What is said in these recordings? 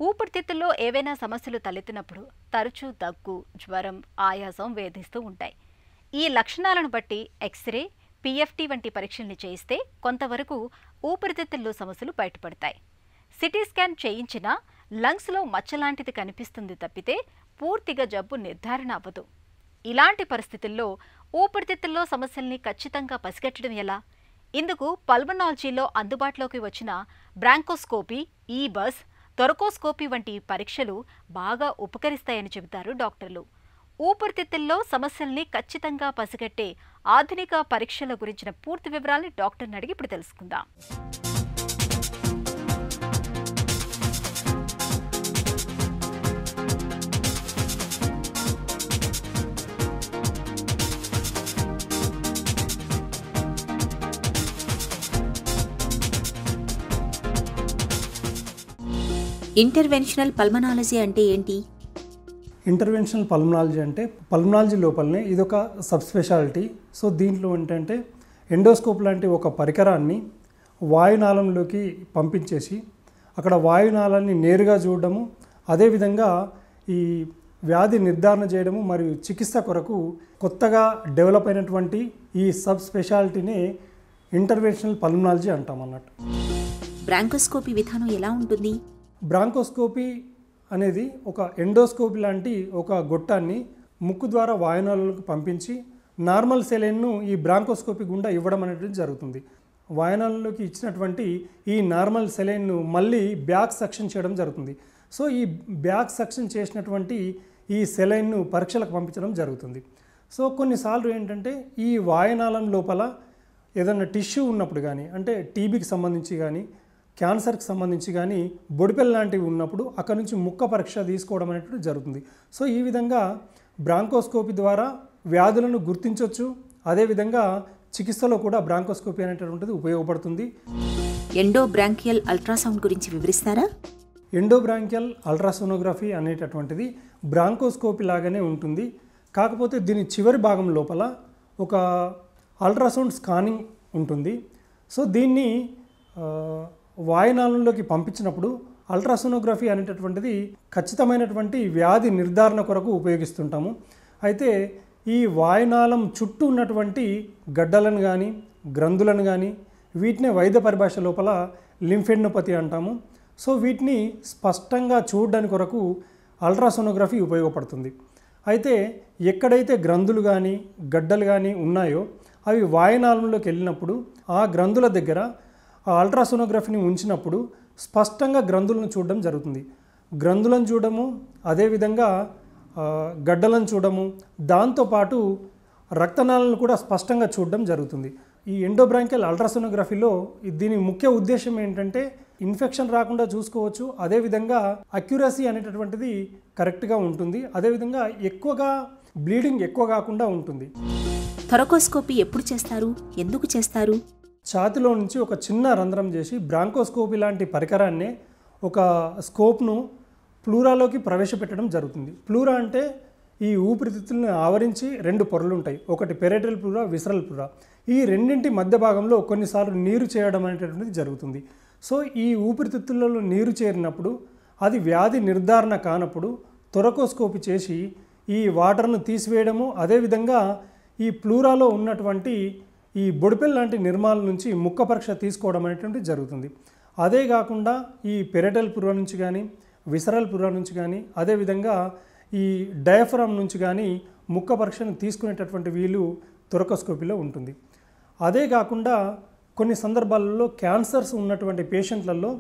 ఊపిరితిత్తుల్లో ఏవైనా సమస్యలు తలెత్తినప్పుడు తరచూ దగ్గు, జ్వరం, ఆయాసం వేధిస్తూ ఉంటాయి. ఈ లక్షణాలను బట్టి ఎక్స్రే, పిఎఫ్టి వంటి పరీక్షల్ని చేయిస్తే కొంతవరకు ఊపిరితిత్తుల్లో సమస్యలు బయటపడతాయి. సిటీ స్కాన్ చేయించినా లంగ్స్లో మచ్చలాంటిది కనిపిస్తుంది తప్పితే పూర్తిగా జబ్బు నిర్ధారణ అవ్వదు. ఇలాంటి పరిస్థితుల్లో ఊపిరితిత్తుల్లో సమస్యల్ని ఖచ్చితంగా పసిగట్టడం ఎలా? ఇందుకు పల్మనాలజీలో అందుబాటులోకి వచ్చిన బ్రాంకోస్కోపీ, ఈ-బస్, థొరకోస్కోపీ వంటి పరీక్షలు బాగా ఉపకరిస్తాయని చెబుతారు డాక్టర్లు. ఊపిరితిత్తుల్లో సమస్యల్ని ఖచ్చితంగా పసిగట్టే ఆధునిక పరీక్షల గురించిన పూర్తి వివరాల్ని డాక్టర్ని అడిగి ఇప్పుడు తెలుసుకుందాం. ఇంటర్వెన్షనల్ పల్మనాలజీ అంటే ఏంటి? ఇంటర్వెన్షనల్ పల్మనాలజీ అంటే పల్మనాలజీ లోపలనే ఇదొక సబ్ స్పెషాలిటీ. సో దీంట్లో ఏంటంటే ఎండోస్కోప్ లాంటి ఒక పరికరాన్ని వాయునాళంలోకి పంపించేసి అక్కడ వాయునాళాన్ని నేరుగా చూడడము, అదేవిధంగా ఈ వ్యాధి నిర్ధారణ చేయడము మరియు చికిత్స కొరకు కొత్తగా డెవలప్ అయినటువంటి ఈ సబ్ స్పెషాలిటీనే ఇంటర్వెన్షనల్ పల్మనాలజీ అంటాం అన్నట్టు. బ్రాంకోస్కోపీ విధానం ఎలా ఉంటుంది? బ్రాంకోస్కోపీ అనేది ఒక ఎండోస్కోపీ లాంటి ఒక గొట్టాన్ని ముక్కు ద్వారా వాయునాళాలకు పంపించి నార్మల్ సెలైన్ను ఈ బ్రాంకోస్కోపీ గుండా ఇవ్వడం అనేటువంటి జరుగుతుంది. వాయునాళంలోకి ఇచ్చినటువంటి ఈ నార్మల్ సెలైన్ను మళ్ళీ బ్యాక్ సక్షన్ చేయడం జరుగుతుంది. సో ఈ బ్యాక్ సక్షన్ చేసినటువంటి ఈ సెలైన్ను పరీక్షలకు పంపించడం జరుగుతుంది. సో కొన్నిసార్లు ఏంటంటే ఈ వాయునాళం లోపల ఏదైనా టిష్యూ ఉన్నప్పుడు కానీ, అంటే టీబీకి సంబంధించి కానీ, క్యాన్సర్కి సంబంధించి కానీ బొడిపెల్ లాంటివి ఉన్నప్పుడు అక్కడ నుంచి ముక్క పరీక్ష తీసుకోవడం అనేటువంటి జరుగుతుంది. సో ఈ విధంగా బ్రాంకోస్కోపీ ద్వారా వ్యాధులను గుర్తించవచ్చు. అదేవిధంగా చికిత్సలో కూడా బ్రాంకోస్కోపీ అనేటువంటిది ఉపయోగపడుతుంది. ఎండోబ్రాంకియల్ అల్ట్రాసౌండ్ గురించి వివరిస్తారా? ఎండోబ్రాంకియల్ అల్ట్రాసోనోగ్రఫీ అనేటటువంటిది బ్రాంకోస్కోపీ లాగానే ఉంటుంది. కాకపోతే దీని చివరి భాగం లోపల ఒక అల్ట్రాసౌండ్ స్కానింగ్ ఉంటుంది. సో దీన్ని వాయునాళంలోకి పంపించినప్పుడు అల్ట్రాసోనోగ్రఫీ అనేటటువంటిది ఖచ్చితమైనటువంటి వ్యాధి నిర్ధారణ కొరకు ఉపయోగిస్తుంటాము. అయితే ఈ వాయునాళం చుట్టూ ఉన్నటువంటి గడ్డలను కానీ, గ్రంథులను కానీ, వీటినే వైద్య పరిభాష లోపల లింఫెడ్నోపతి అంటాము. సో వీటిని స్పష్టంగా చూడడానికి కొరకు అల్ట్రాసోనోగ్రఫీ ఉపయోగపడుతుంది. అయితే ఎక్కడైతే గ్రంథులు కానీ, గడ్డలు కానీ ఉన్నాయో అవి వాయునాళంలోకి వెళ్ళినప్పుడు ఆ గ్రంథుల దగ్గర ఆ అల్ట్రాసోనోగ్రఫీని ఉంచినప్పుడు స్పష్టంగా గ్రంథులను చూడడం జరుగుతుంది. గ్రంథులను చూడము, అదేవిధంగా గడ్డలను చూడము, దాంతోపాటు రక్తనాళాలను కూడా స్పష్టంగా చూడడం జరుగుతుంది. ఈ ఎండోబ్రాంకియల్ అల్ట్రాసోనోగ్రఫీలో దీని ముఖ్య ఉద్దేశం ఏంటంటే ఇన్ఫెక్షన్ రాకుండా చూసుకోవచ్చు. అదేవిధంగా అక్యురసీ అనేటటువంటిది కరెక్ట్గా ఉంటుంది. అదేవిధంగా ఎక్కువగా బ్లీడింగ్ ఎక్కువ కాకుండా ఉంటుంది. థొరకోస్కోపీ ఎప్పుడు చేస్తారు? ఎందుకు చేస్తారు? ఛాతిలో నుంచి ఒక చిన్న రంధ్రం చేసి బ్రాంకోస్కోపీ లాంటి పరికరాన్ని ఒక స్కోప్ను ప్లూరాలోకి ప్రవేశపెట్టడం జరుగుతుంది. ప్లూరా అంటే ఈ ఊపిరితిత్తులను ఆవరించి రెండు పొరలు ఉంటాయి. ఒకటి పెరేటల్ ప్లూరా, విసరల్ ప్లూరా. ఈ రెండింటి మధ్య భాగంలో కొన్నిసార్లు నీరు చేరడం అనేటటువంటిది జరుగుతుంది. సో ఈ ఊపిరితిత్తులలో నీరు చేరినప్పుడు అది వ్యాధి నిర్ధారణ కానప్పుడు థొరకోస్కోపీ చేసి ఈ వాటర్ను తీసివేయడము, అదేవిధంగా ఈ ప్లూరాలో ఉన్నటువంటి ఈ బొడిపెల్ లాంటి నిర్మాల నుంచి ముక్క పరీక్ష తీసుకోవడం అనేటువంటిది జరుగుతుంది. అదే కాకుండా ఈ పెరేటల్ ప్లూరా నుంచి కానీ, విసరల్ ప్లూరా నుంచి కానీ, అదేవిధంగా ఈ డయాఫ్రామ్ నుంచి కానీ ముక్క పరీక్షను తీసుకునేటటువంటి వీలు థొరకోస్కోపీలో ఉంటుంది. అదే కాకుండా కొన్ని సందర్భాలలో క్యాన్సర్స్ ఉన్నటువంటి పేషెంట్లలో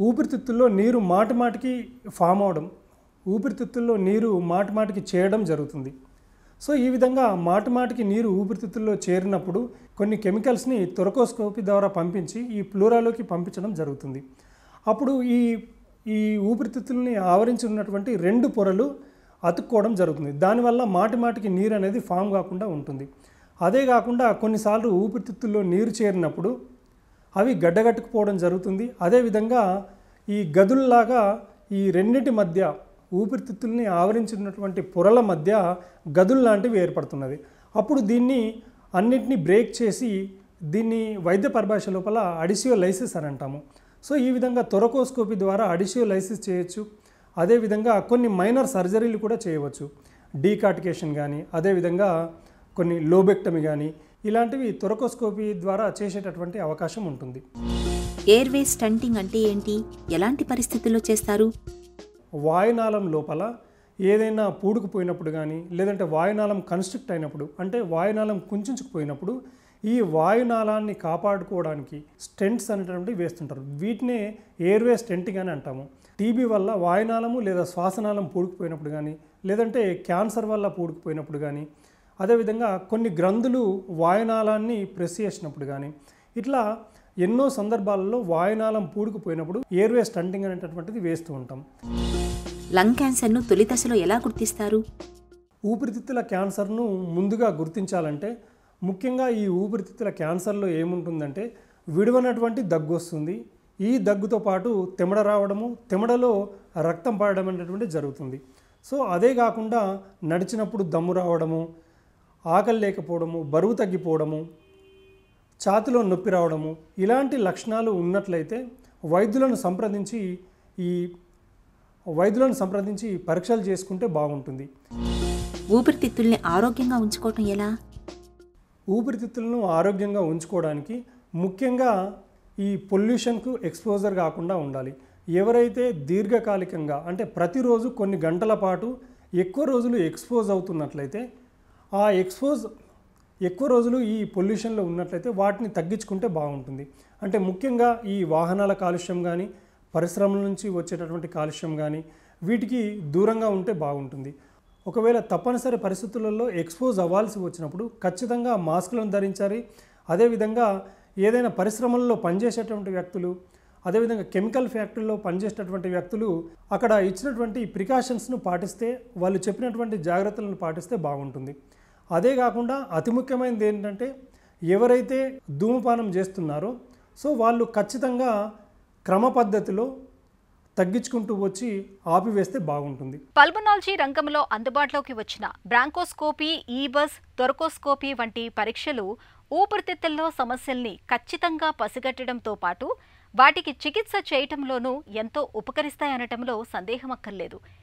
ఊపిరితిత్తుల్లో నీరు మాటిమాటికి ఫామ్ అవడం, ఊపిరితిత్తుల్లో నీరు మాటిమాటికి చేయడం జరుగుతుంది. సో ఈ విధంగా మాటిమాటికి నీరు ఊపిరితిత్తుల్లో చేరినప్పుడు కొన్ని కెమికల్స్ని థొరకోస్కోపీ ద్వారా పంపించి ఈ ప్లూరాలోకి పంపించడం జరుగుతుంది. అప్పుడు ఈ ఊపిరితిత్తుల్ని ఆవరించి ఉన్నటువంటి రెండు పొరలు అతుక్కోవడం జరుగుతుంది. దానివల్ల మాటిమాటికి నీరు అనేది ఫామ్ కాకుండా ఉంటుంది. అదే కాకుండా కొన్నిసార్లు ఊపిరితిత్తుల్లో నీరు చేరినప్పుడు అవి గడ్డగట్టుకుపోవడం జరుగుతుంది. అదేవిధంగా ఈ గదుల్లాగా ఈ రెండింటి మధ్య ఊపిరితిత్తుల్ని ఆవరించినటువంటి పొరల మధ్య గదులు లాంటివి ఏర్పడుతున్నది. అప్పుడు దీన్ని అన్నిటినీ బ్రేక్ చేసి దీన్ని వైద్య పరిభాష లోపల అడిసియోలైసిస్ అని అంటాము. సో ఈ విధంగా థొరకోస్కోపీ ద్వారా అడిషియోలైసిస్ చేయొచ్చు. అదేవిధంగా కొన్ని మైనర్ సర్జరీలు కూడా చేయవచ్చు. డీకార్టికేషన్ కానీ, అదేవిధంగా కొన్ని లోబెక్టమీ కానీ, ఇలాంటివి థొరకోస్కోపీ ద్వారా చేసేటటువంటి అవకాశం ఉంటుంది. ఎయిర్వే స్టంటింగ్ అంటే ఏంటి? ఎలాంటి పరిస్థితుల్లో చేస్తారు? వాయునాళం లోపల ఏదైనా పూడుకుపోయినప్పుడు కానీ, లేదంటే వాయునాళం కన్స్ట్రిక్ట్ అయినప్పుడు, అంటే వాయునాళం కుంచుకుపోయినప్పుడు ఈ వాయునాళాన్ని కాపాడుకోవడానికి స్టెంట్స్ అనేటువంటివి వేస్తుంటారు. వీటినే ఎయిర్వే స్టెంటింగ్ అని అంటాము. టీబీ వల్ల వాయునాళము లేదా శ్వాసనాళం పూడుకుపోయినప్పుడు కానీ, లేదంటే క్యాన్సర్ వల్ల పూడుకుపోయినప్పుడు కానీ, అదేవిధంగా కొన్ని గ్రంథులు వాయునాళాన్ని ప్రెస్ చేసినప్పుడు కానీ, ఇట్లా ఎన్నో సందర్భాలలో వాయునాళం పూడుకుపోయినప్పుడు ఎయిర్వే స్టంటింగ్ అనేటటువంటిది వేస్తూ ఉంటాం. లంగ్ క్యాన్సర్ను తొలి దశలో ఎలా గుర్తిస్తారు? ఊపిరితిత్తుల క్యాన్సర్ను ముందుగా గుర్తించాలంటే ముఖ్యంగా ఈ ఊపిరితిత్తుల క్యాన్సర్లో ఏముంటుందంటే విడవనటువంటి దగ్గు వస్తుంది. ఈ దగ్గుతో పాటు తెమడ రావడము, తెమడలో రక్తం పడడం అనేటువంటి జరుగుతుంది. సో అదే కాకుండా నడిచినప్పుడు దమ్ము రావడము, ఆకలి లేకపోవడము, బరువు తగ్గిపోవడము, ఛాతిలో నొప్పి రావడము, ఇలాంటి లక్షణాలు ఉన్నట్లయితే వైద్యులను సంప్రదించి పరీక్షలు చేసుకుంటే బాగుంటుంది. ఊపిరితిత్తుల్ని ఆరోగ్యంగా ఉంచుకోవటం ఎలా? ఊపిరితిత్తులను ఆరోగ్యంగా ఉంచుకోవడానికి ముఖ్యంగా ఈ పొల్యూషన్కు ఎక్స్పోజర్ కాకుండా ఉండాలి. ఎవరైతే దీర్ఘకాలికంగా అంటే ప్రతిరోజు కొన్ని గంటల పాటు ఎక్కువ రోజులు ఎక్స్పోజ్ అవుతున్నట్లయితే, ఆ ఎక్కువ రోజులు ఈ పొల్యూషన్లో ఉన్నట్లయితే వాటిని తగ్గించుకుంటే బాగుంటుంది. అంటే ముఖ్యంగా ఈ వాహనాల కాలుష్యం కానీ, పరిశ్రమల నుంచి వచ్చేటటువంటి కాలుష్యం కానీ, వీటికి దూరంగా ఉంటే బాగుంటుంది. ఒకవేళ తప్పనిసరి పరిస్థితులలో ఎక్స్పోజ్ అవ్వాల్సి వచ్చినప్పుడు ఖచ్చితంగా మాస్కులను ధరించాలి. అదేవిధంగా ఏదైనా పరిశ్రమల్లో పనిచేసేటువంటి వ్యక్తులు, అదేవిధంగా కెమికల్ ఫ్యాక్టరీలో పనిచేసేటటువంటి వ్యక్తులు అక్కడ ఇచ్చినటువంటి ప్రికాషన్స్ను పాటిస్తే, వాళ్ళు చెప్పినటువంటి జాగ్రత్తలను పాటిస్తే బాగుంటుంది. అదే కాకుండా అతి ముఖ్యమైనది ఏంటంటే ఎవరైతే ధూమపానం చేస్తున్నారో సో వాళ్ళు ఖచ్చితంగా క్రమ పద్ధతిలో తగ్గించుకుంటూ వచ్చి ఆపివేస్తే బాగుంటుంది. పల్మనాలజీ రంగంలో అందుబాటులోకి వచ్చిన బ్రాంకోస్కోపీ, ఈబస్, థొరకోస్కోపీ వంటి పరీక్షలు ఊపిరితిత్తుల్లో సమస్యల్ని ఖచ్చితంగా పసిగట్టడంతో పాటు వాటికి చికిత్స చేయటంలోనూ ఎంతో ఉపకరిస్తాయనటంలో సందేహమక్కర్లేదు.